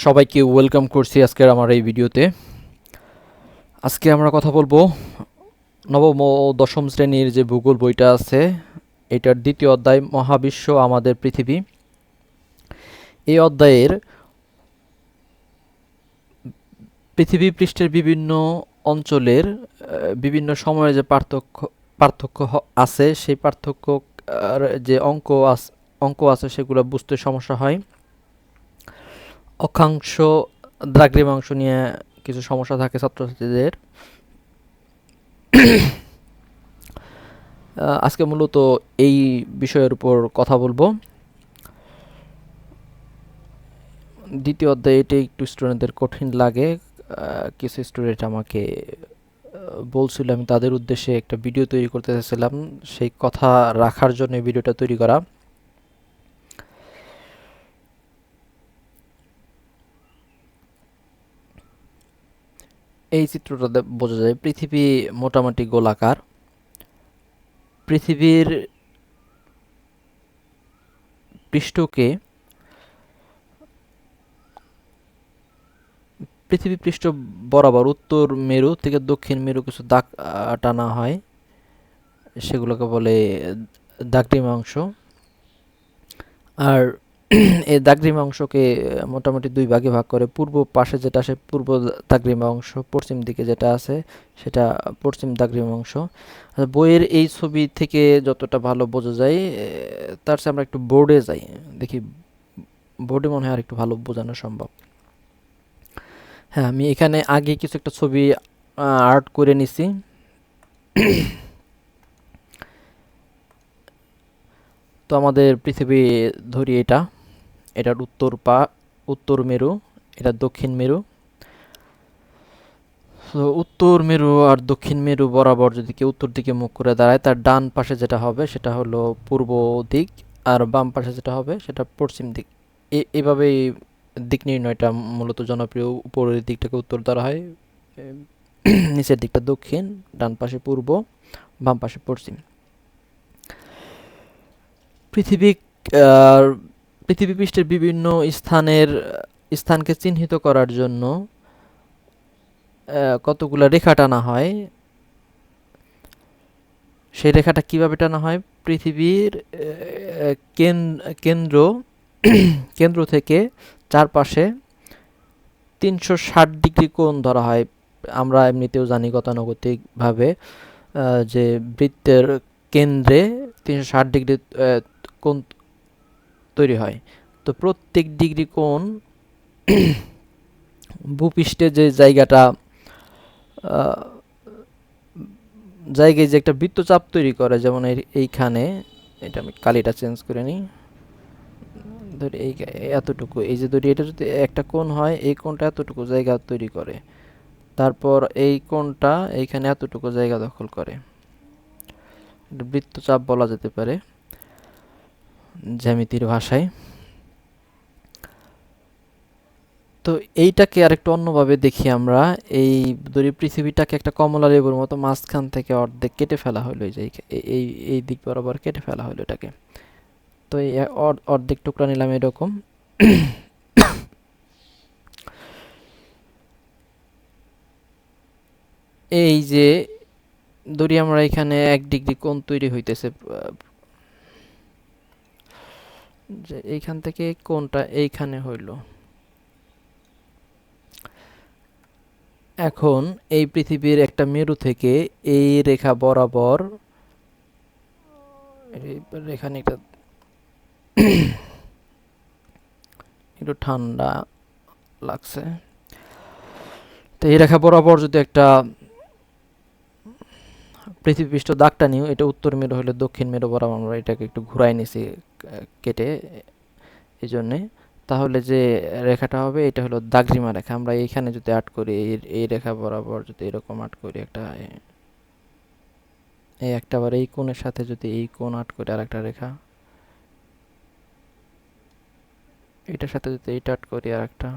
সবাইকে ওয়েলকাম করছি আজকের আমার এই ভিডিওতে। আজকে আমরা কথা বলবো নবম ও দশম শ্রেণীর যে ভূগোল বইটা আছে এটার দ্বিতীয় অধ্যায় মহাবিশ্ব আমাদের পৃথিবী। এই অধ্যায়ের পৃথিবী পৃষ্ঠের বিভিন্ন অঞ্চলের বিভিন্ন সময়ে যে পার্থক্য আছে সেই পার্থক্য যে অঙ্ক আছে সেগুলো বুঝতে সমস্যা হয়। অক্ষাংশ দ্রাঘিমাংশ নিয়ে কিছু সমস্যা থাকে ছাত্রছাত্রীদের। আজকে মূলত এই বিষয়ের উপর কথা বলবো। দ্বিতীয় অধ্যায়ে এটি একটু স্টুডেন্টদের কঠিন লাগে। কিছু স্টুডেন্ট আমাকে বলছিল, আমি তাদের উদ্দেশ্যে একটা ভিডিও তৈরি করতে চাইছিলাম, সেই কথা রাখার জন্য এই ভিডিওটা তৈরি করা। এই চিত্রটাতে বোঝা যায় পৃথিবী মোটামুটি গোলাকার। পৃথিবীর পৃষ্ঠকে পৃথিবী পৃষ্ঠ বরাবর উত্তর মেরু থেকে দক্ষিণ মেরু কিছু দাগ টানা হয়, সেগুলোকে বলে দাগডিমাংশ। আর এই দাগডিমাংশকে মোটামুটি দুই ভাগে ভাগ করে। পূর্ব পাশে যেটা আছে পূর্ব দাগডিমাংশ, পশ্চিম দিকে যেটা আছে সেটা পশ্চিম দাগডিমাংশ। বইয়ের এই ছবি থেকে যতটা ভালো বোঝা যায় তার চেয়ে আমরা একটু বোর্ডে যাই, দেখি বোর্ডে মনে হয় আর একটু ভালো বোঝানো সম্ভব। হ্যাঁ, আমি এখানে আগে কিছু একটা ছবি আর্ট করে নিছি। তো আমাদের পৃথিবী ধরি এটার উত্তর মেরু, এটা দক্ষিণ মেরু। তো উত্তর মেরু আর দক্ষিণ মেরু বরাবর যদি কেউ উত্তর দিকে মুখ করে দাঁড়ায়, তার ডান পাশে যেটা হবে সেটা হলো পূর্ব দিক, আর বাম পাশে যেটা হবে সেটা পশ্চিম দিক। এভাবেই দিক নির্ণয়টা মূলত জনপ্রিয়। উপরের দিকটাকে উত্তর ধরা হয়, নিচের দিকটা দক্ষিণ, ডান পাশে পূর্ব, বাম পাশে পশ্চিম। পৃথিবী আর পৃথিবী পৃষ্ঠের বিভিন্ন স্থানকে চিহ্নিত করার জন্য কতগুলা রেখা টানা হয়। সেই রেখাটা কিভাবে টানা হয়? পৃথিবীর কেন্দ্র কেন্দ্র থেকে চারপাশে 360 ডিগ্রি কোণ ধরা হয়। আমরা এমনিতেও জানি গতানুগতিকভাবে যে বৃত্তের কেন্দ্রে 360 ডিগ্রি কোণ তৈরি হয়। তো প্রত্যেক ডিগ্রি কোণ ভূপৃষ্ঠে যে জায়গায় যে একটা বৃত্তচাপ তৈরি করে, যেমন এইখানে, এটা আমি কালিটা চেঞ্জ করে নিই, ধরি এই এতটুকু, এই যে ধরি এটা যদি একটা কোণ হয়, এই কোণটা এতটুকু জায়গা তৈরি করে, তারপর এই কোণটা এইখানে এতটুকু জায়গা দখল করে, এটা বৃত্তচাপ বলা যেতে পারে জ্যামিতির ভাষায়। তো এইটাকে আরেকটু অন্যভাবে দেখি আমরা। এই ধরি পৃথিবীটাকে একটা কমলা লেবুর মতো মাঝখান থেকে অর্ধেক কেটে ফেলা হলো, এই যে এই এই দিক বরাবর কেটে ফেলা হলো এটাকে। তো এই অর্ধেক টুকরা নিলাম এরকম। এই যে ধরি আমরা এখানে 1 ডিগ্রি কোণ তৈরি হইতেছে, যে এইখান থেকে কোণটা এইখানে হইল। এখন এই পৃথিবীর একটা মেরু থেকে এই রেখা বরাবর, এখানে একটু ঠান্ডা লাগছে, তো এই রেখা বরাবর যদি একটা পৃথিবী পৃষ্ঠ দাগটা নিও, এটা উত্তর মেরু হলে দক্ষিণ মেরু বরাবর আমরা এটাকে একটু ঘুরাই নিছি কেটে এই জন্যে। তাহলে যে রেখাটা হবে এটা হলো দাগরিমা রেখা। আমরা এইখানে যদি আট করি, এই রেখা বরাবর যদি এরকম আট করি একটা, এই একটা আবার এই কোণের সাথে যদি এই কোণ আট করি আর একটা রেখা, এটার সাথে যদি এইটা আট করি আর একটা,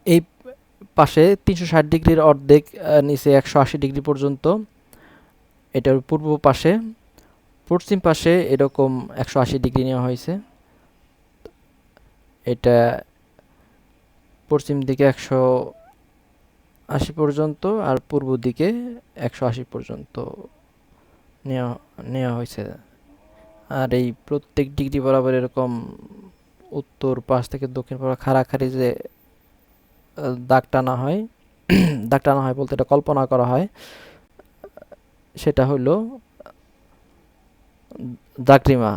এই পাশে 360 ডিগ্রির অর্ধেক নিচে 180 ডিগ্রি পর্যন্ত এটার পূর্ব পাশে পশ্চিম পাশে এরকম 180 ডিগ্রি নেওয়া হয়েছে, এটা পশ্চিম দিকে 180 পর্যন্ত আর পূর্ব দিকে 180 পর্যন্ত নেওয়া নেওয়া হয়েছে। আর এই প্রত্যেক ডিগ্রি বরাবর এরকম উত্তর পাশ থেকে দক্ষিণ পাশ খাড়াখাড়ি যে দাগ টানা হয়, দাগ টানা হয় বলতে এটা কল্পনা করা হয়, সেটা হলো দাগরিমা,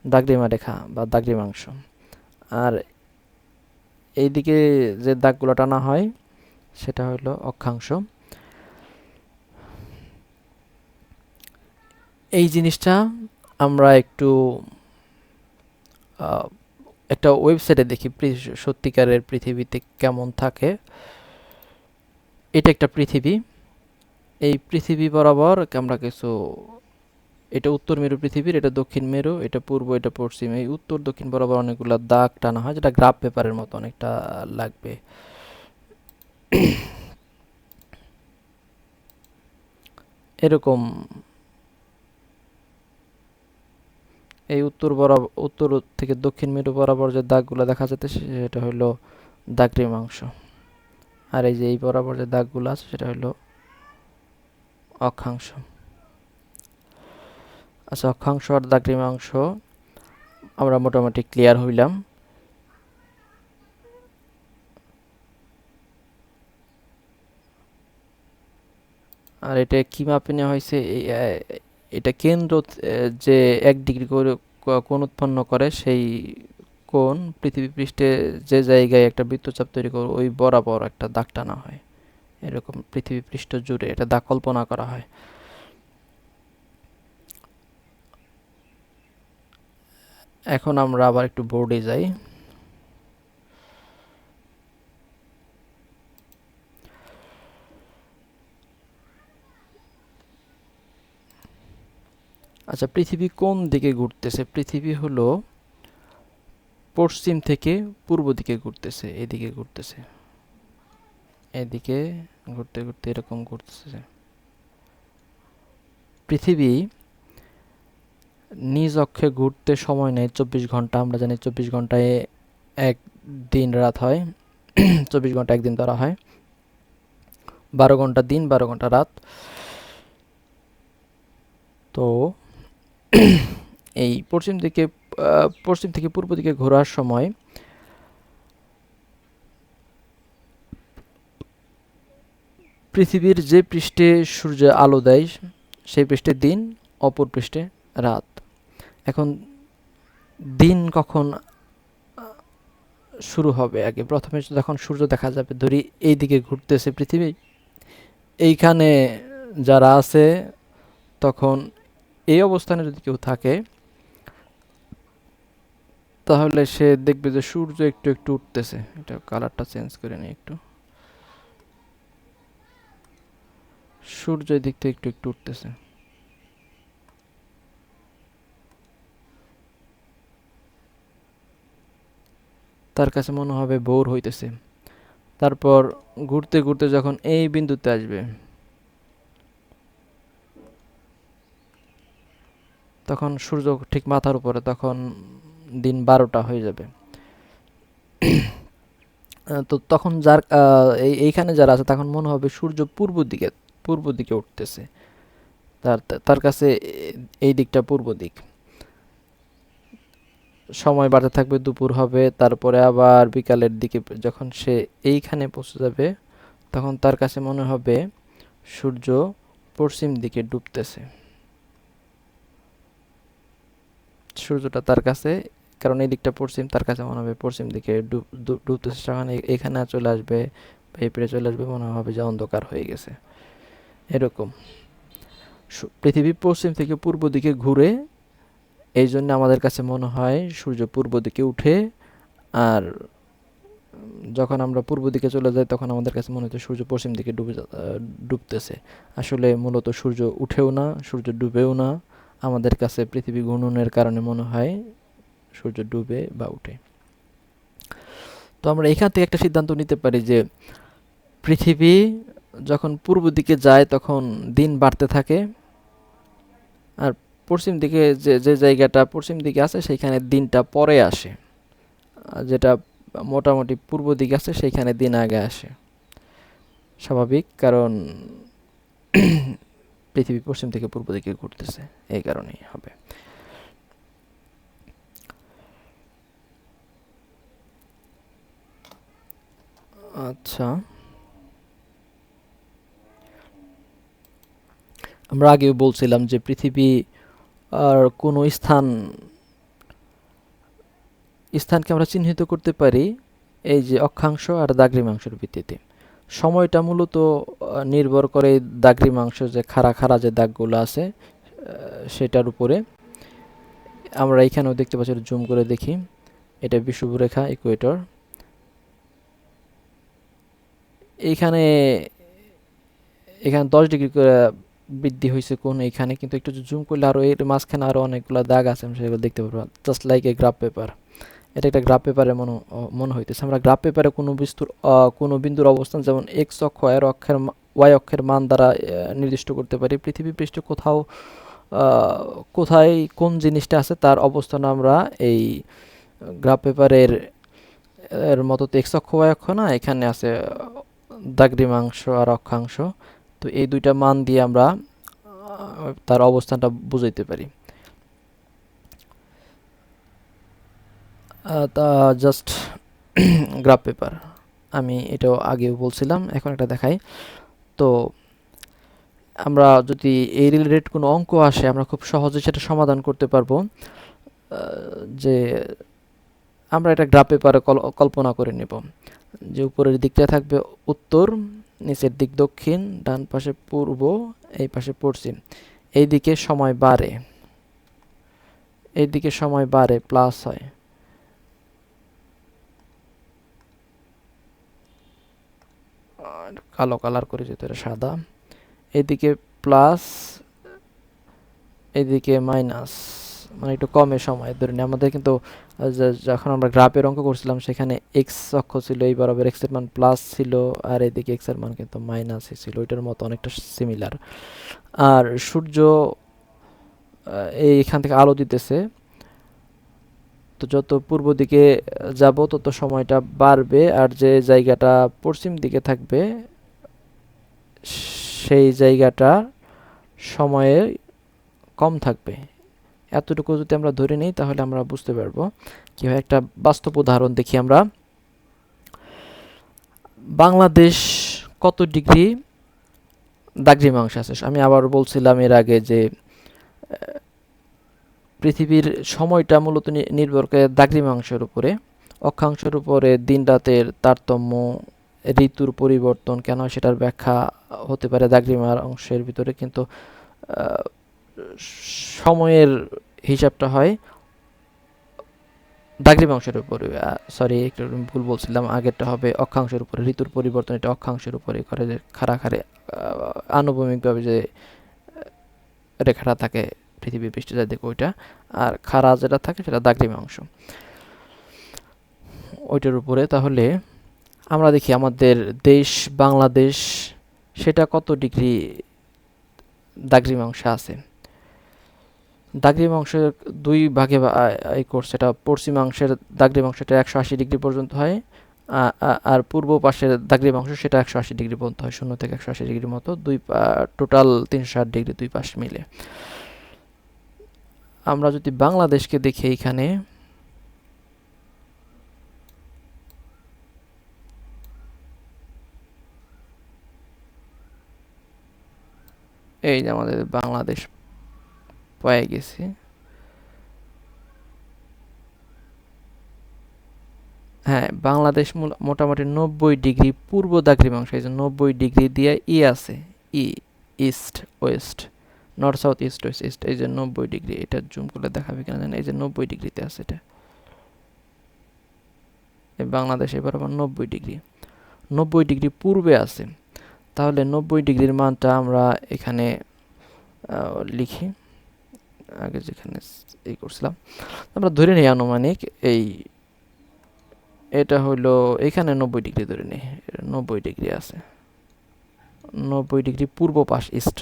দাগরিমা রেখা বা দাগরিমাংশ। আর এইদিকে যে দাগগুলো টানা হয় সেটা হলো অক্ষাংশ। এই জিনিসটা আমরা একটু একটা ওয়েবসাইটে দেখি সত্যিকারের পৃথিবীতে কেমন থাকে। এটা একটা পৃথিবী, এই পৃথিবী বরাবর আমরা কিছু, এটা উত্তর মেরু পৃথিবীর, এটা দক্ষিণ মেরু, এটা পূর্ব, এটা পশ্চিম, এই উত্তর দক্ষিণ বরাবর অনেকগুলো দাগ টানা হয়, যেটা গ্রাফ পেপারের মতো অনেকটা লাগবে। এরকম এই উত্তর বরাবর, উত্তর থেকে দক্ষিণ মেরু বরাবর যে দাগগুলো দেখা যাচ্ছে সেটা হলো দাগরিমাংশ। আর এই যে এই বরাবর যে দাগগুলো আছে সেটা হলো অক্ষাংশ। আচ্ছা, অক্ষাংশ আর দাগরিমাংশ আমরা মোটামুটি ক্লিয়ার হইলাম। আর এটা কি মাপে নেওয়া হয়েছে, এটা কেন্দ্র যে 1 ডিগ্রি করে কোণ উৎপন্ন করে, সেই কোণ পৃথিবী পৃষ্ঠে যে জায়গায় একটা বৃত্তচাপ তৈরি করে ওই বরাবর একটা দাগ টানা হয়, এরকম পৃথিবী পৃষ্ঠ জুড়ে এটা দাগ কল্পনা করা হয়। এখন আমরা আবার একটু বোর্ডে যাই। আচ্ছা, পৃথিবী কোন দিকে ঘুরতেছে? পৃথিবী হলো পশ্চিম থেকে পূর্ব দিকে ঘুরতেছে, এদিকে ঘুরতেছে, এদিকে ঘুরতে ঘুরতে এরকম ঘুরতেছে। পৃথিবী নিজ অক্ষে ঘুরতে সময় নেয় 24 ঘন্টা। আমরা জানি 24 ঘন্টায় এক দিন রাত হয়, 24 ঘন্টা একদিন ধরা হয়, 12 ঘন্টা দিন, 12 ঘন্টা রাত। তো এই পশ্চিম থেকে পূর্ব দিকে ঘোরার সময় পৃথিবীর যে পৃষ্ঠে সূর্য আলো দেয় সেই পৃষ্ঠে দিন, অপর পৃষ্ঠে রাত। এখন দিন কখন শুরু হবে? আগে প্রথমে যখন সূর্য দেখা যাবে, ধরি এই দিকে ঘুরতেছে পৃথিবী, এইখানে যারা আছে তখন এই অবস্থানে যদি কেউ থাকে তাহলে সে দেখবে যে সূর্য একটু একটু উঠতেছে। এটা কালারটা চেঞ্জ করে নিই একটু। সূর্য দিক থেকে একটু একটু উঠতেছে। তার কাছে মনে হবে ভোর হইতেছে। তারপর ঘুরতে ঘুরতে যখন এই বিন্দুতে আসবে তখন সূর্য ঠিক মাথার উপরে, তখন দিন 12টা হয়ে যাবে। তো তখন যার এইখানে যারা আছে তখন মনে হবে সূর্য পূর্ব দিকে উঠতেছে। তার তার কাছে এই দিকটা পূর্ব দিক। সময় বাড়তে থাকবে, দুপুর হবে, তারপরে আবার বিকালের দিকে যখন সে এইখানে পৌঁছে যাবে তখন তার কাছে মনে হবে সূর্য পশ্চিম দিকে ডুবতেছে। সূর্যটা তার কাছে, কারণ এই দিকটা পশ্চিম, তার কাছে মনে হবে পশ্চিম দিকে ডুবতেছে। তখন এখানে চলে আসবে, এই পেরে চলে আসবে, মনে হবে যে অন্ধকার হয়ে গেছে। এরকম পৃথিবী পশ্চিম থেকে পূর্ব দিকে ঘুরে, এই জন্য আমাদের কাছে মনে হয় সূর্য পূর্ব দিকে উঠে। আর যখন আমরা পূর্ব দিকে চলে যাই তখন আমাদের কাছে মনে হচ্ছে সূর্য পশ্চিম দিকে ডুবতেছে। আসলে মূলত সূর্য উঠেও না, সূর্য ডুবেও না। আমাদের কাছে পৃথিবী ঘূর্ণনের কারণে মনে হয় সূর্য ডুবে বা উঠে। তো আমরা এখান থেকে একটা সিদ্ধান্ত নিতে পারি যে পৃথিবী যখন পূর্ব দিকে যায় তখন দিন বাড়তে থাকে, পশ্চিম দিকে যে যে জায়গাটা পশ্চিম দিকে আছে সেইখানে দিনটা পরে আসে, যেটা মোটামুটি পূর্ব দিকে আছে সেইখানে দিন আগে আসে। স্বাভাবিক, কারণ পৃথিবী পশ্চিম থেকে পূর্ব দিকে ঘুরতেছে, এই কারণেই হবে। আচ্ছা, আমরা আগেও বলছিলাম যে পৃথিবী আর কোনো স্থানকে আমরা চিহ্নিত করতে পারি এই যে অক্ষাংশ আর দ্রাঘিমাংশের ভিত্তিতে। সময়টা মূলত নির্ভর করে এই দ্রাঘিমাংশ যে খাড়া খাড়া যে দাগগুলো আছে সেটার উপরে। আমরা এখানেও দেখতে পাচ্ছি, জুম করে দেখি, এটা বিষুবরেখা ইকুয়েটর। এইখানে এখানে 10 ডিগ্রি করে বৃদ্ধি হয়েছে কোন এইখানে, কিন্তু একটু জুম করলে আরও এর মাঝখানে আরও অনেকগুলো দাগ আছে, আমরা সেগুলো দেখতে পারবো, just like a graph paper. এটা একটা গ্রাফ পেপারে মনে হইতেছে। আমরা গ্রাফ পেপারে কোনো বিন্দুর অবস্থান যেমন এক্স অক্ষ এর অক্ষের ওয়াই অক্ষের মান দ্বারা নির্দিষ্ট করতে পারি। পৃথিবী পৃষ্ঠে কোথায় কোন জিনিসটা আছে তার অবস্থান আমরা এই গ্রাফ পেপারের মতো তো এক্স অক্ষ ওয়াই অক্ষ না, এখানে আছে দ্রাঘিমাংশ আর অক্ষাংশ। তো এই দুইটা মান দিয়ে আমরা তার অবস্থানটা বুঝাইতে পারি। তা জাস্ট গ্রাফ পেপার, আমি এটাও আগেও বলছিলাম, এখন এটা দেখাই। তো আমরা যদি এই রিলেটেড কোনো অঙ্ক আসে আমরা খুব সহজে সেটা সমাধান করতে পারবো। যে আমরা এটা গ্রাফ পেপারে কল্পনা করে নেব যে উপরের দিকটা থাকবে উত্তর, নিচের দিক দক্ষিণ, ডান পাশে পূর্ব, এই পাশে পশ্চিম। এইদিকে সময় বাড়ে, এইদিকে সময় বাড়ে, প্লাস হয়। কালো কালার করে যেত, এটা সাদা। এদিকে প্লাস, এদিকে মাইনাস, মানে একটু কমে সময় ধরে নিই আমাদের। কিন্তু যখন আমরা গ্রাফের অঙ্ক করছিলাম সেখানে এক্স অক্ষ ছিল এই বরাবর, এক্স এর মান প্লাস ছিল, আর এদিকে এক্স এর মান কিন্তু মাইনাসই ছিল। ওইটার মতো অনেকটা সিমিলার। আর সূর্য এইখান থেকে আলো দিতেছে, তো যত পূর্ব দিকে যাব তত সময়টা বাড়বে, আর যে জায়গাটা পশ্চিম দিকে থাকবে সেই জায়গাটা সময়ে কম থাকবে। এতটুকু যদি আমরা ধরে নিই তাহলে আমরা বুঝতে পারবো কীভাবে। একটা বাস্তব উদাহরণ দেখি আমরা। বাংলাদেশ কত ডিগ্রি দ্রাঘিমাংশ আছে? আমি আবার বলছিলাম এর আগে যে পৃথিবীর সময়টা মূলত নির্ভর করে দ্রাঘিমাংশের উপরে, অক্ষাংশের উপরে দিন রাতের তারতম্য, ঋতুর পরিবর্তন কেন সেটার ব্যাখ্যা হতে পারে দ্রাঘিমাংশের ভিতরে, কিন্তু সময়ের হিসাবটা হয় দ্রাঘিমাংশের উপরে। সরি, একটু ভুল বলছিলাম, আগেরটা হবে অক্ষাংশের উপরে। ঋতুর পরিবর্তন এটা অক্ষাংশের উপরে করে, যে খাড়ে আনুভূমিকভাবে যে রেখাটা থাকে পৃথিবীর পৃষ্ঠে যায় দেখো ওইটা, আর খাড়া যেটা থাকে সেটা দ্রাঘিমাংশ, ওইটার উপরে। তাহলে আমরা দেখি আমাদের দেশ বাংলাদেশ, সেটা কত ডিগ্রি দ্রাঘিমাংশ আছে। দ্রাঘিমাংশের দুই ভাগে করছে, এটা পশ্চিমাংশের দ্রাঘিমাংশটা 180 ডিগ্রি পর্যন্ত হয়, আর পূর্ব পাশের দ্রাঘিমাংশ সেটা 180 ডিগ্রি পর্যন্ত হয়, 0 থেকে 180 ডিগ্রির মতো, দুই টোটাল 360 ডিগ্রি দুই পাশ মিলে। আমরা যদি বাংলাদেশকে দেখি, এইখানে এই যে আমাদের বাংলাদেশ পেয়ে গেছি। হ্যাঁ, বাংলাদেশ মোটামুটি 90 ডিগ্রি পূর্ব দ্রাঘিমাংশ, এই যে 90 ডিগ্রি দিয়ে আছে, E east west, north south east west east, এই যে 90 ডিগ্রি। এটা জুম করলে দেখাবে কিনা জানি, এই যে 90 ডিগ্রিতে আছে এটা। এই বাংলাদেশ এবার আবার 90 ডিগ্রি, 90 ডিগ্রি পূর্বে আছে। তাহলে 90 ডিগ্রির মানটা আমরা এখানে লিখি, আগে যেখানে এই করছিলাম আমরা ধরে নিই আনুমানিক, এটা হলো এখানে 90 ডিগ্রি ধরে নিই, 90 ডিগ্রি আছে, 90 ডিগ্রি পূর্ব পাশ ইস্ট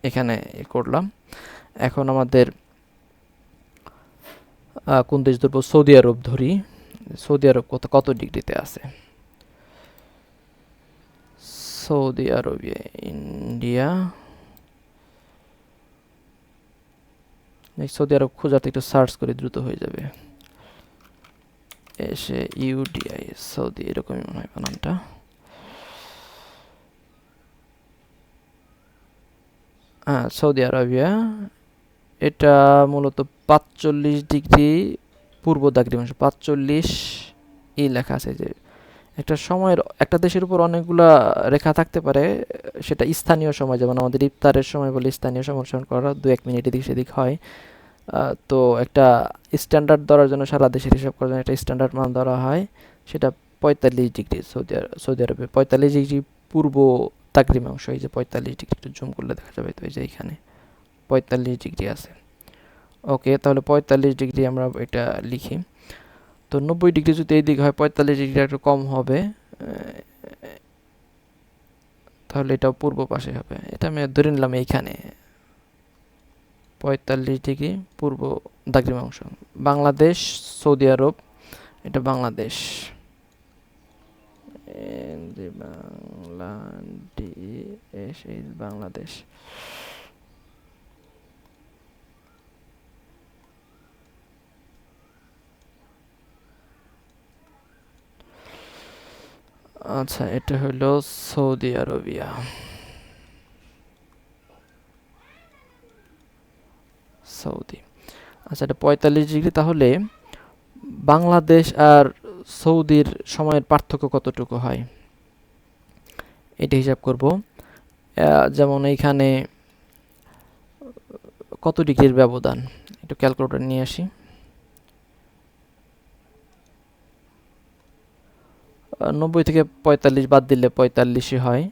এখানে করলাম। এখন আমাদের কোন দেশ ধরবো, সৌদি আরব ধরি। সৌদি আরব কত কত ডিগ্রিতে আছে? সৌদি আরবিয়া, ইন্ডিয়া, সৌদি আরব খোঁজাতে একটু সার্চ করে দ্রুত হয়ে যাবে। এসে ইউডিআই, সৌদি, এরকমই মনে হয় বানানটা। হ্যাঁ, সৌদি আরবিয়া। এটা মূলত 45 ডিগ্রি পূর্ব দ্রাঘিমাংশ, 45 লেখা আছে যে। একটা সময়ের একটা দেশের উপর অনেকগুলা রেখা থাকতে পারে, সেটা স্থানীয় সময়, যেমন আমাদের ইফতারের সময় বলে স্থানীয় সময় অনুসরণ করা 2-1 মিনিট এদিক সেদিক হয়। তো একটা স্ট্যান্ডার্ড ধরার জন্য, সারা দেশের হিসাব করার জন্য একটা স্ট্যান্ডার্ড মান ধরা হয়, সেটা 45 ডিগ্রি। সৌদি আরবে 45 ডিগ্রি পূর্ব দ্রাঘিমাংশ, এই যে 45 ডিগ্রি, একটু জুম করলে দেখা যাবে, তো এই যে এখানে 45 ডিগ্রি আছে। ওকে, তাহলে 45 ডিগ্রি আমরা এটা লিখি। তো 90 ডিগ্রি যদি এই দিকে হয়, 45 ডিগ্রি একটু কম হবে, তাহলে এটাও পূর্ব পাশে হবে। এটা আমি ধরে নিলাম এইখানে 45 ডিগ্রি পূর্ব দ্রাঘিমাংশ। বাংলাদেশ, সৌদি আরব, এটা বাংলাদেশ। বাংলাদেশ, এই বাংলাদেশ। আচ্ছা, এটা হলো সৌদি আরবিয়া, সৌদি। আচ্ছা, এটা 45 ডিগ্রি, তাহলে বাংলাদেশ আর সৌদির সময়ের পার্থক্য কতটুকু হয় এটা হিসাব করব। যেমন এইখানে কত ডিগ্রির ব্যবধান, একটু ক্যালকুলেটর নিয়ে আসি। 90 থেকে 45 বাদ দিলে 45ই হয়।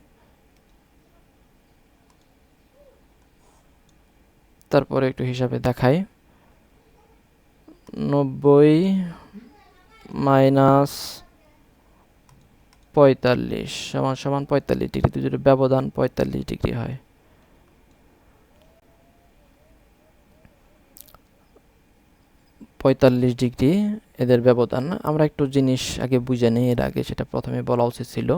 তারপরে একটু হিসাবে দেখাই, 90 মাইনাস 45 সমান সমান 45 ডিগ্রি, দুটোর ব্যবধান 45 ডিগ্রি হয়। ডিগ্রি এদের ব্যবধান। আমরা একটু জিনিস আগে বুঝে নিই, এর আগে সেটা প্রথমে বলা উচিত ছিল।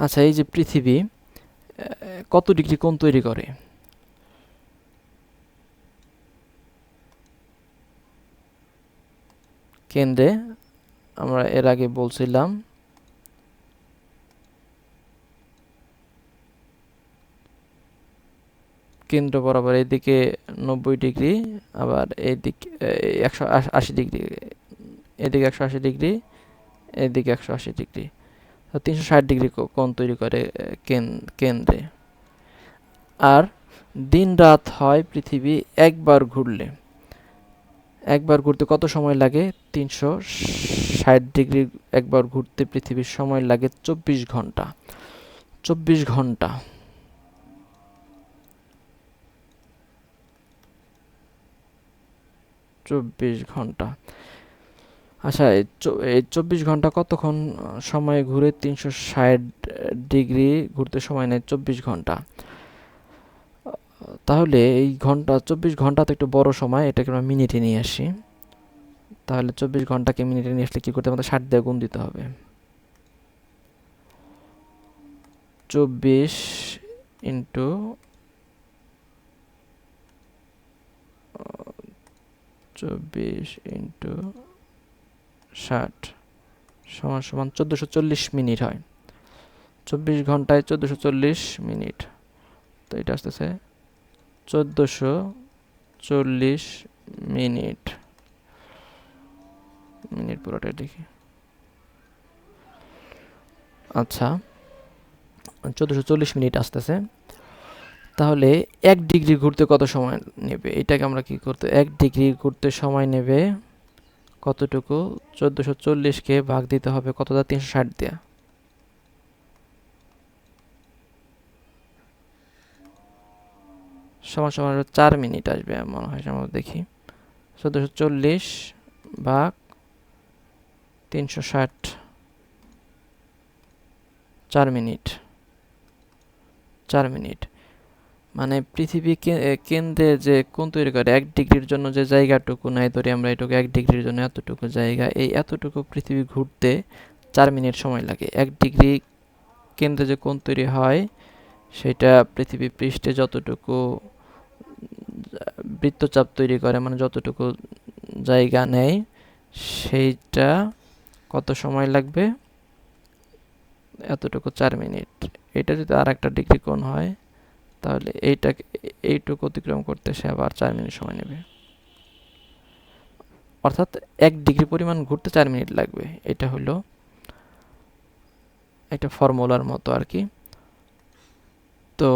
আচ্ছা, এই যে পৃথিবী কত ডিগ্রি কোণ তৈরি করে? কেন্দ্রে, আমরা এর আগে বলছিলাম কেন্দ্র বরাবর এদিকে 90 ডিগ্রি, আবার এদিকে 180 ডিগ্রি, এদিকে 180 ডিগ্রি, এদিকে 180 ডিগ্রি, 360 ডিগ্রি কোণ তৈরি করে কেন্দ্রে। আর দিন রাত হয় পৃথিবী একবার ঘুরলে, একবার ঘুরতে কত সময় লাগে? 360 ডিগ্রি একবার ঘুরতে পৃথিবীর সময় লাগে 24 ঘন্টা। 24 ঘন্টা। 24 ঘন্টা। আচ্ছা, এই 24 ঘন্টা কতক্ষণ সময় ঘুরে 360 ডিগ্রি ঘুরতে সময় নেয় 24 ঘন্টা? তাহলে এই ঘন্টা, 24 ঘন্টা তো একটু বড় সময়, এটাকে আমরা মিনিটে নিয়ে আসি। তাহলে 24 ঘন্টাকে মিনিটে নিয়ে আসলে কি করতে হবে? 60 দিয়ে গুণ দিতে হবে। 24 ইন্টু 60 সমান সমান 1440 মিনিট হয়। 24 ঘন্টায় 1440 মিনিট, তো এটা আসতেছে 1440 মিনিট। মিনিট পুরোটাই দেখি। আচ্ছা, 1440 মিনিট আসতেছে। তাহলে 1 ডিগ্রি ঘুরতে কত সময় নেবে? এটাকে আমরা কি করতে, 1 ডিগ্রি ঘুরতে সময় নেবে কতটুকু? 1440কে ভাগ দিতে হবে কত দা? 360 দিয়া। সমান সমান 4 মিনিট আসবে মনে হয়, আমরা দেখি। 1440 ভাগ 360 4 মিনিট, 4 মিনিট। মানে পৃথিবী কেন্দ্রে যে কোণ তৈরি করে 1 ডিগ্রির জন্য যে জায়গাটুকু নাই, ধরি আমরা এটুকু 1 ডিগ্রির জন্য এতটুকু জায়গা, এই এতটুকু পৃথিবী ঘুরতে 4 মিনিট সময় লাগে। 1 ডিগ্রি কেন্দ্রে যে কোণ তৈরি হয় সেটা পৃথিবী পৃষ্ঠে যতটুকু বৃত্তচাপ তৈরি করে, মানে যতটুকু জায়গা নেয়, সেইটা কত সময় লাগবে? এতটুকু 4 মিনিট। এটা যদি আর একটা ডিগ্রি কোণ হয় তাহলে এইটুকু অতিক্রম করতে সে আবার 4 মিনিট সময় নেবে। অর্থাৎ 1 ডিগ্রি পরিমাণ ঘুরতে 4 মিনিট লাগবে। এটা হলো একটা ফর্মুলার মতো আর কি। তো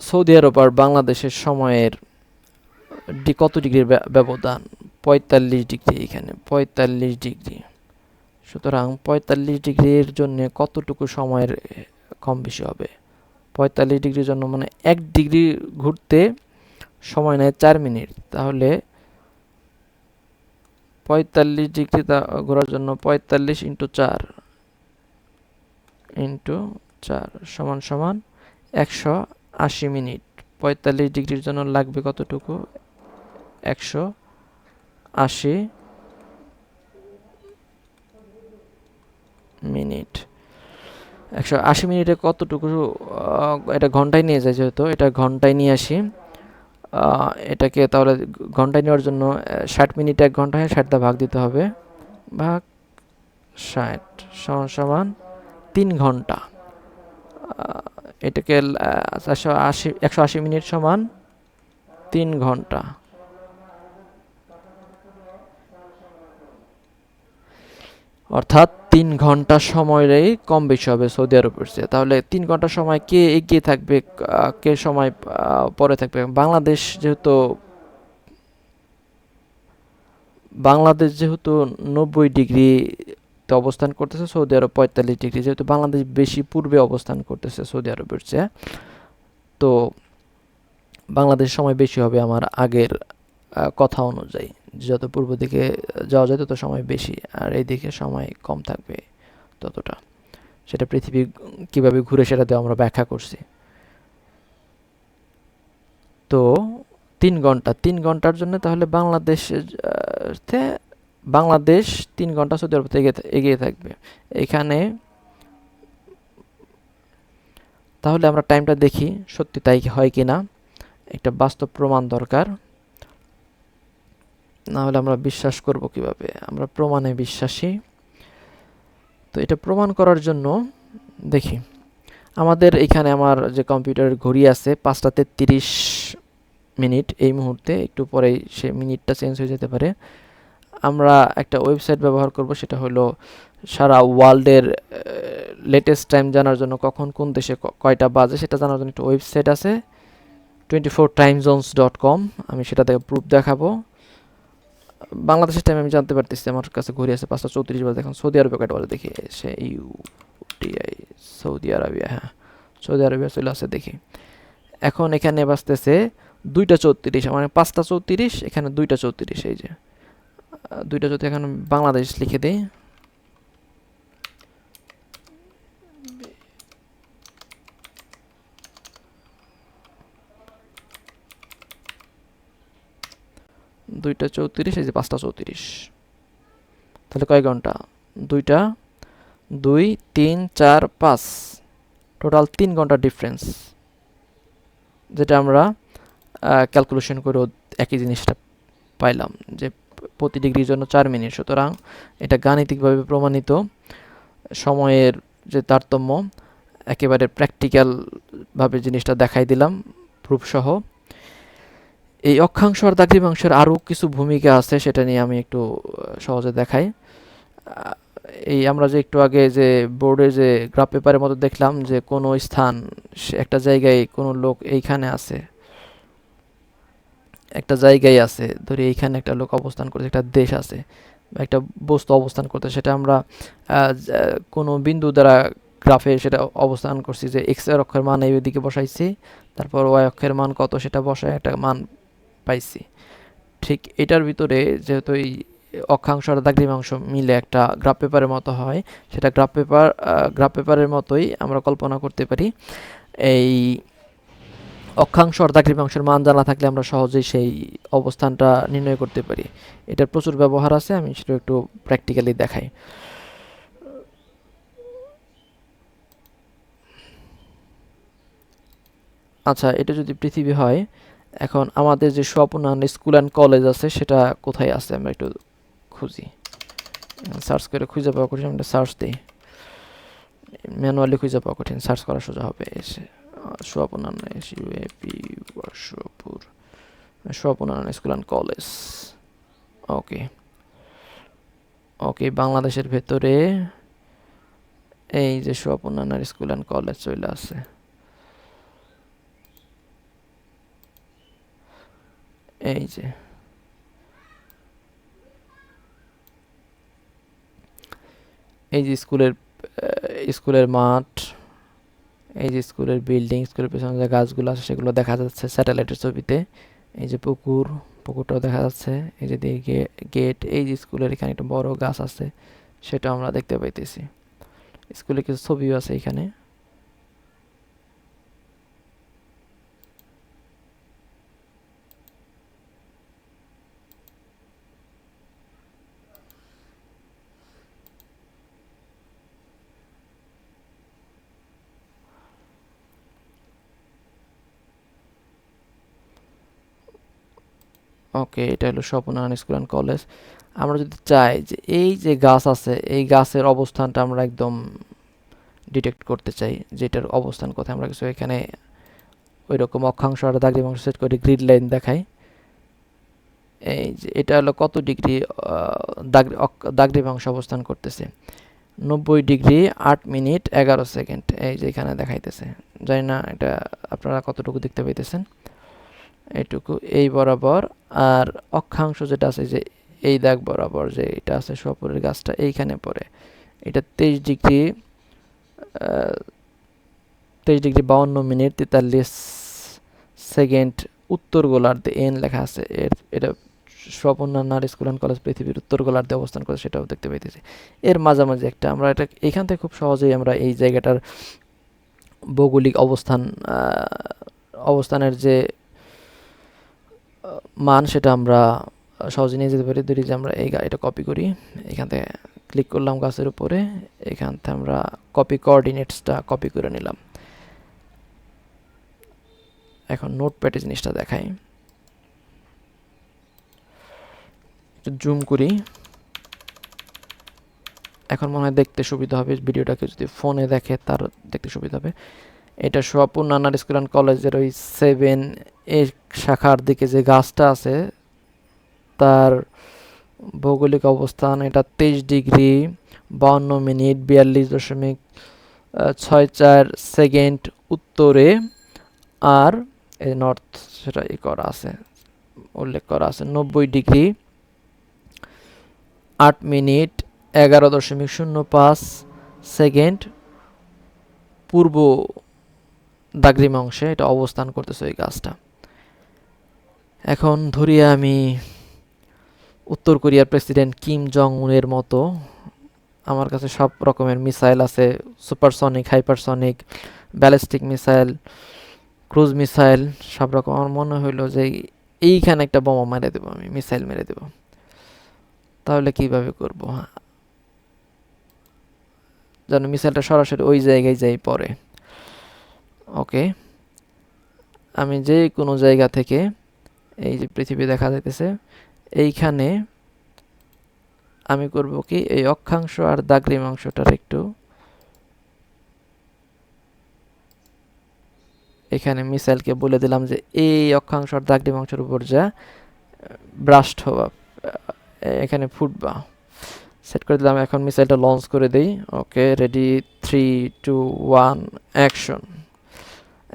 সৌদি আরব আর বাংলাদেশের সময়ের কত ডিগ্রির ব্যবধান? 45 ডিগ্রি। এখানে 45 ডিগ্রি। সুতরাং 45 ডিগ্রির জন্য কতটুকু সময়ের কম বেশি হবে? 45 ডিগ্রির জন্য মানে 1 ডিগ্রি ঘুরতে সময় নেয় 4 মিনিট। তাহলে 45 ডিগ্রি ঘোরার জন্য 45 ইন্টু 4 সমান সমান 180 মিনিট। 45 ডিগ্রির জন্য লাগবে কতটুকু? 180 মিনিট। 180 মিনিটে কতটুকু? এটা ঘন্টায় নিয়ে যায়, যেহেতু এটা ঘন্টায় নিয়ে আসি, এটাকে তাহলে ঘন্টায় নেওয়ার জন্য 60 মিনিট 1 ঘন্টা হয়, 60 ভাগ দিতে হবে, ভাগ 60 সমান সমান 3 ঘন্টা। এটাকে 180 মিনিট সমান 3 ঘন্টা। অর্থাৎ 3 ঘন্টা সময়েরই কম বেশি হবে সৌদি আরবের চেয়ে। তাহলে 3 ঘন্টা সময় কে এগিয়ে থাকবে, কে সময় পরে থাকবে? বাংলাদেশ যেহেতু 90 ডিগ্রিতে অবস্থান করতেছে, সৌদি আরব 45 ডিগ্রি। যেহেতু বাংলাদেশ বেশি পূর্বে অবস্থান করতেছে সৌদি আরবের চেয়ে, তো বাংলাদেশ সময় বেশি হবে আমার আগের কথা অনুযায়ী। যত পূর্ব দিকে যাওয়া যায় তত সময় বেশি, আর এই দিকে সময় কম থাকবে ততটা। সেটা পৃথিবী কিভাবে ঘুরে সেটাতে আমরা ব্যাখ্যা করছি। তো 3 ঘন্টার জন্য তাহলে বাংলাদেশ 3 ঘন্টা সৌদি আরব থেকে এগিয়ে থাকবে। এখানে তাহলে আমরা টাইমটা দেখি সত্যি তাই হয় কিনা, একটা বাস্তব প্রমাণ দরকার, না হলে আমরা বিশ্বাস করব কিভাবে? আমরা প্রমাণে বিশ্বাসী। তো এটা প্রমাণ করার জন্য দেখি, আমাদের এখানে আমার যে কম্পিউটারের ঘড়ি আছে 5টা 33 মিনিট এই মুহূর্তে, একটু পরেই সে মিনিটটা চেঞ্জ হয়ে যেতে পারে। আমরা একটা ওয়েবসাইট ব্যবহার করব, সেটা হলো সারা ওয়ার্ল্ডের লেটেস্ট টাইম জানার জন্য, কখন কোন দেশে কয়টা বাজে সেটা জানার জন্য একটা ওয়েবসাইট আছে 24timezones.com। আমি সেটা থেকে প্রুফ দেখাবো। বাংলাদেশের টাইম আমি জানতে পারতেছি, আমার কাছে ঘড়ি আছে 5টা 34 বাজে। এখন সৌদি আরবে কয়টা বাজে দেখি, সে ইউটিআই সৌদি আরবিয়া, হ্যাঁ সৌদি আরবিয়া চলে আসে দেখি। এখন এখানে বাজতেছে 2টা 34, মানে 5টা 34, এখানে 2টা 34। এই যে 2টা 34, এখন বাংলাদেশ লিখে দেই। দুইটা 34, এই যে 5টা 34। তাহলে কয় ঘন্টা? 2টা 2 3 4 5, টোটাল 3 ঘন্টা ডিফারেন্স, যেটা আমরা ক্যালকুলেশন করে একই জিনিসটা পাইলাম যে প্রতি ডিগ্রির জন্য 4 মিনিট। সুতরাং এটা গাণিতিকভাবে প্রমাণিত। সময়ের যে তারতম্য, একেবারে প্র্যাকটিক্যালভাবে জিনিসটা দেখাই দিলাম প্রুফ সহ। এই অক্ষাংশ আর দ্রাঘিমাংশের আরও কিছু ভূমিকা আছে, সেটা নিয়ে আমি একটু সহজে দেখাই। এই আমরা যে একটু আগে যে বোর্ডে যে গ্রাফ পেপারের মতো দেখলাম যে কোনো স্থান, একটা জায়গায় কোনো লোক এইখানে আছে, একটা জায়গায় আছে, ধরি এইখানে একটা লোক অবস্থান করছে, একটা দেশ আছে, একটা বস্তু অবস্থান করতে, সেটা আমরা কোনো বিন্দু দ্বারা গ্রাফে সেটা অবস্থান করছি, যে এক্স এর অক্ষের মান এই দিকে বসাইছি, তারপর ওয়াই অক্ষের মান কত সেটা বসায় একটা মান পাইছি। ঠিক এটার ভিতরে যেহেতু এই অক্ষাংশ আর দাগদ্রিমাংশ মিলে একটা গ্রাফ পেপারের মতো হয়, সেটা গ্রাফ পেপারের মতোই আমরা কল্পনা করতে পারি। এই অক্ষাংশ আর দাগদ্রিমাংশের মান জানা থাকলে আমরা সহজেই সেই অবস্থানটা নির্ণয় করতে পারি। এটার প্রচুর ব্যবহার আছে, আমি সেটা একটু প্র্যাকটিক্যালি দেখাই। আচ্ছা, এটা যদি পৃথিবী হয়, এখন আমাদের যে সব অন্যান্য স্কুল অ্যান্ড কলেজ আছে সেটা কোথায় আছে আমরা একটু খুঁজি। সার্চ করে খুঁজে পাওয়া কঠিন, আমরা সার্চ দিই, ম্যানুয়ালি খুঁজে পাওয়া কঠিন, সার্চ করা সোজা হবে। এসে সব অন্যান্য SUAP বর্ষপুর, সব অন্যান্য স্কুল অ্যান্ড কলেজ। ওকে ওকে, বাংলাদেশের ভেতরে এই যে সব অন্যান্য স্কুল অ্যান্ড কলেজ চলে আসে। এই যে স্কুলের মাঠ, এই যে স্কুলের বিল্ডিং, স্কুলের পেছনে যে গাছগুলো আছে সেগুলো দেখা যাচ্ছে স্যাটেলাইটের ছবিতে। এই যে পুকুরটাও দেখা যাচ্ছে। এই যে দিকে গেট, এই যে স্কুলের এখানে একটা বড় গাছ আছে সেটা আমরা দেখতে পাইতেছি। স্কুলের কিছু ছবিও আছে এখানে। ওকে, এটা হলো স্বপ্নায়ন স্কুল অ্যান্ড কলেজ। আমরা যদি চাই যে এই যে গাছ আছে এই গাছের অবস্থানটা আমরা একদম ডিটেক্ট করতে চাই, যেটার অবস্থান কোথায়, আমরা কিছু এখানে ওই রকম অক্ষাংশ আর দাগদ্রিমাংশ সেট করে গ্রিড লাইন দেখাই। এই যে এটা হলো কত ডিগ্রি দাগদ্রিমাংশ অবস্থান করতেছে, 90 ডিগ্রি 8 মিনিট 11 সেকেন্ড। এই যে এখানে দেখাইতেছে, জানি না এটা আপনারা কতটুকু দেখতে পাইতেছেন, এইটুকু এই বরাবর। আর অক্ষাংশ যেটা আছে যে এই দাগ বরাবর যে এটা আছে সোয়াপুরের গাছটা এইখানে পড়ে, এটা 23 ডিগ্রি 52 মিনিট 43 সেকেন্ড উত্তর গোলার্ধে এন লেখা আছে। এটা সব অন্যান্য স্কুল অ্যান্ড কলেজ পৃথিবীর উত্তর গোলার্ধে অবস্থান করে সেটাও দেখতে পাইতেছি। এর মাঝামাঝি একটা আমরা এটা এখান থেকে খুব সহজেই আমরা এই জায়গাটার ভৌগোলিক অবস্থানের যে মান সেটা আমরা সহজে নিয়ে যেতে পারি। ধরি যে আমরা এটা কপি করি, এখান থেকে ক্লিক করলাম গাছের উপরে, এখান থেকে আমরা কপি কোঅর্ডিনেটসটা কপি করে নিলাম। এখন নোটপ্যাডে জিনিসটা দেখাই, একটু জুম করি, এখন মনে হয় দেখতে সুবিধা হবে। ভিডিওটাকে যদি ফোনে দেখে তার দেখতে সুবিধা হবে। এটা সোয়াপুর নান্নার স্কুল অ্যান্ড কলেজের ওই 7 এর শাখার দিকে যে গাছটা আছে তার ভৌগোলিক অবস্থান, এটা 23 ডিগ্রি 52 মিনিট 42.64 সেকেন্ড উত্তরে। আর এই নর্থ সেটা করা আছে, উল্লেখ করা আছে 90 ডিগ্রি 8 মিনিট 11.05 সেকেন্ড পূর্ব দাগদ্রিমাংশে এটা অবস্থান করতেছে ওই গাছটা। এখন ধরি আমি উত্তর কোরিয়ার প্রেসিডেন্ট কিম জং উনের মতো আমার কাছে সব রকমের মিসাইল আছে, supersonic, hypersonic, ballistic missile, cruise missile, সব রকম। আমার মনে হইলো যে এইখানে একটা বোমা মেরে দেবো, আমি মিসাইল মেরে দেবো। তাহলে কিভাবে করব? যেন মিসাইলটা সরাসরি ওই জায়গায় যাই পড়ে। ওকে, আমি যে কোনো জায়গা থেকে, এই যে পৃথিবী দেখা যাইতেছে, এইখানে আমি করব কি, এই অক্ষাংশ আর দাগদ্রিমাংশটার একটু এখানে মিসাইলকে বলে দিলাম যে এই অক্ষাংশ আর দাগদ্রিমাংশের উপর যা ব্রাস্ট হবা, এখানে ফুটবা, সেট করে দিলাম। এখন মিসাইলটা লঞ্চ করে দেই। ওকে, রেডি, 3 2 1 অ্যাকশন।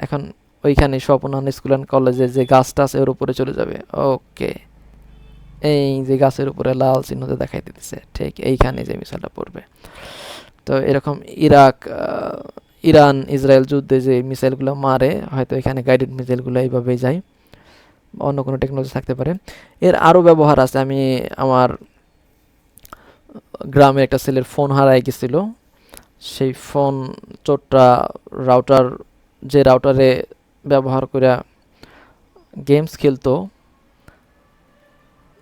এখন ওইখানে স্বপনান স্কুল অ্যান্ড কলেজের যে গাছটা আছে ওর উপরে চলে যাবে। ওকে, এই যে গাছের উপরে লাল চিহ্নতে দেখাই দিতেছে, ঠিক এইখানে যে মিসাইলটা পড়বে। তো এরকম ইরান ইসরায়েল যুদ্ধে যে মিসাইলগুলো মারে, হয়তো এখানে গাইডেড মিসাইলগুলো এইভাবেই যায়। বা অন্য কোনো টেকনোলজি থাকতে পারে। এর আরও ব্যবহার আছে। আমি আমার গ্রামে একটা ছেলের ফোন হারাই গেছিল, সেই ফোন চোরটা রাউটার, যে রাউটারে ব্যবহার করে গেমস খেলতো,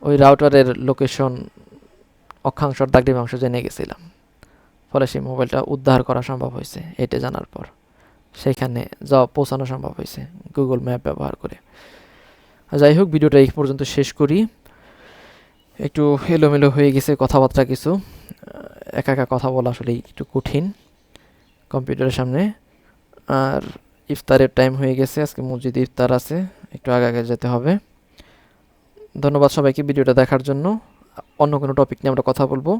ওই রাউটারের লোকেশন অক্ষাংশ দ্রাঘিমাংশ জেনে গেছিলাম। ফলে সেই মোবাইলটা উদ্ধার করা সম্ভব হয়েছে এটা জানার পর, সেখানে যাওয়া পৌঁছানো সম্ভব হয়েছে গুগল ম্যাপ ব্যবহার করে। যাই হোক, ভিডিওটা এই পর্যন্ত শেষ করি। একটু এলোমেলো হয়ে গেছে কথাবার্তা কিছু, একা একা কথা বলা আসলে একটু কঠিন কম্পিউটারের সামনে। আর ইফতারের টাইম হয়ে গেছে, আজকে মসজিদে ইফতার আছে, একটু আগে আগে যেতে হবে। ধন্যবাদ সবাইকে ভিডিওটা দেখার জন্য। অন্য কোনো টপিক নিয়ে আমরা কথা বলবো।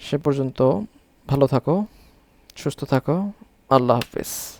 সে পর্যন্ত ভালো থাকো, সুস্থ থাকো। আল্লাহ হাফেজ।